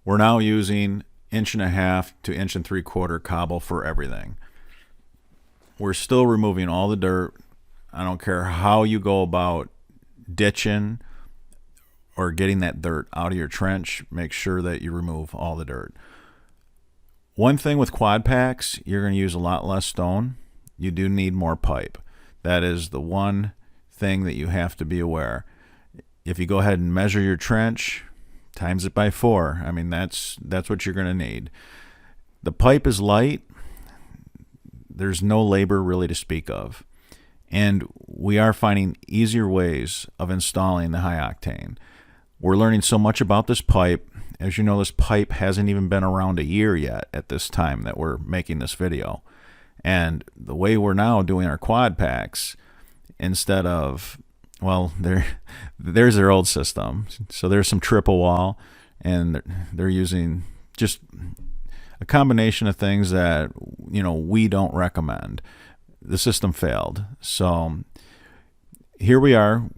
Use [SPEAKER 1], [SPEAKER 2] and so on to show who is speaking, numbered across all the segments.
[SPEAKER 1] We're now using 1.5 to 1.75 cobble for everything. We're still removing all the dirt. I don't care how you go about ditching or getting that dirt out of your trench. Make sure that you remove all the dirt. One thing with quad packs, you're going to use a lot less stone. You do need more pipe. That is the one thing that you have to be aware. If you go ahead and measure your trench, times it by 4. I mean, that's what you're going to need. The pipe is light. There's no labor really to speak of. And we are finding easier ways of installing the high octane. We're learning so much about this pipe. As you know, this pipe hasn't even been around a year yet at this time that we're making this video. And the way we're now doing our quad packs, instead of, well, there's their old system. So there's some triple wall, and they're using just a combination of things that, we don't recommend. The system failed. So here we are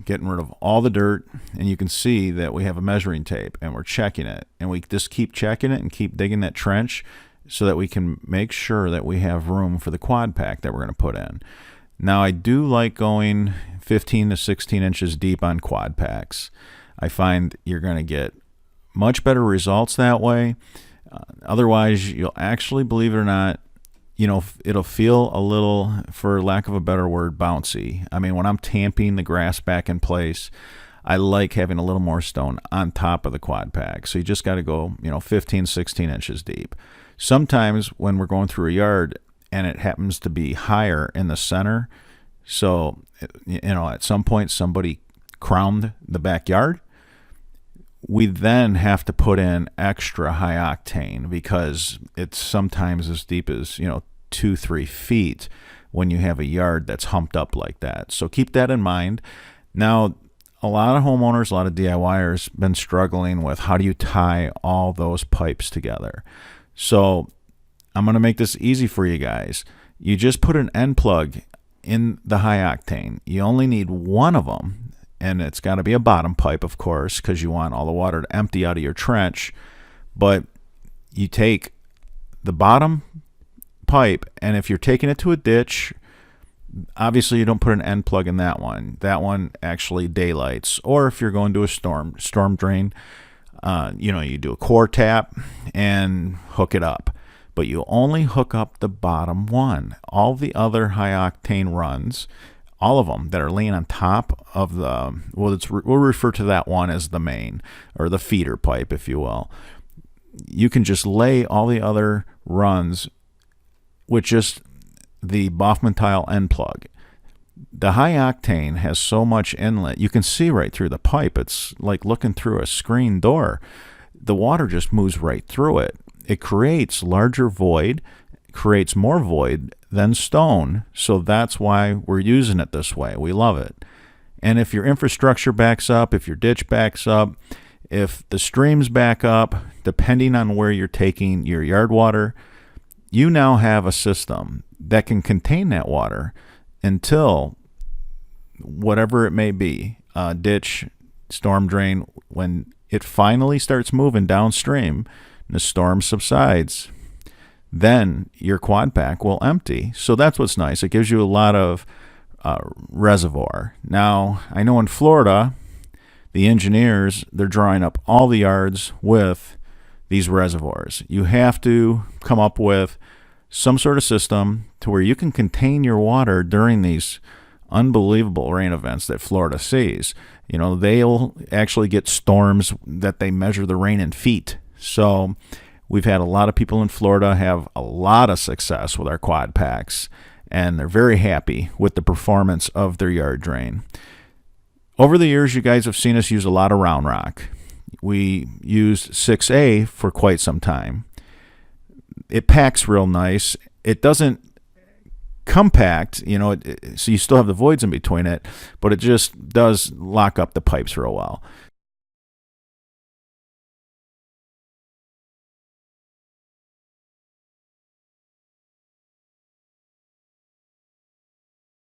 [SPEAKER 1] getting rid of all the dirt, and you can see that we have a measuring tape and we're checking it, and we just keep checking it and keep digging that trench so that we can make sure that we have room for the quad pack that we're going to put in. Now, I do like going 15 to 16 inches deep on quad packs. I find you're going to get much better results that way. Otherwise, you'll actually, believe it or not, it'll feel a little, for lack of a better word, bouncy. I mean, when I'm tamping the grass back in place, I like having a little more stone on top of the quad pack. So you just got to go, 15, 16 inches deep. Sometimes when we're going through a yard and it happens to be higher in the center, so, at some point somebody crowned the backyard, we then have to put in extra high octane because it's sometimes as deep as 2-3 feet when you have a yard that's humped up like that. So keep that in mind. Now, a lot of homeowners, a lot of DIYers been struggling with how do you tie all those pipes together. So I'm going to make this easy for you guys. You just put an end plug in the high octane. You only need one of them. And it's got to be a bottom pipe, of course, because you want all the water to empty out of your trench. But you take the bottom pipe, and if you're taking it to a ditch, obviously you don't put an end plug in that one. That one actually daylights. Or if you're going to a storm drain, you do a core tap and hook it up. But you only hook up the bottom one. All the other high octane runs, all of them that are laying on top of the, we'll refer to that one as the main, or the feeder pipe, if you will. You can just lay all the other runs with just the Baughman tile end plug. The high octane has so much inlet, you can see right through the pipe. It's like looking through a screen door. The water just moves right through it. It creates larger void, creates more void than stone, so that's why we're using it this way. We love it. And if your infrastructure backs up, if your ditch backs up, if the streams back up, depending on where you're taking your yard water, you now have a system that can contain that water until whatever it may be, ditch, storm drain. When it finally starts moving downstream and the storm subsides, then your quad pack will empty. So that's what's nice. It gives you a lot of reservoir. Now, I know in Florida, the engineers, they're drawing up all the yards with these reservoirs. You have to come up with some sort of system to where you can contain your water during these unbelievable rain events that Florida sees. They'll actually get storms that they measure the rain in feet. So we've had a lot of people in Florida have a lot of success with our quad packs, and they're very happy with the performance of their yard drain. Over the years, you guys have seen us use a lot of round rock. We used 6A for quite some time. It packs real nice. It doesn't compact, so you still have the voids in between it, but it just does lock up the pipes real well.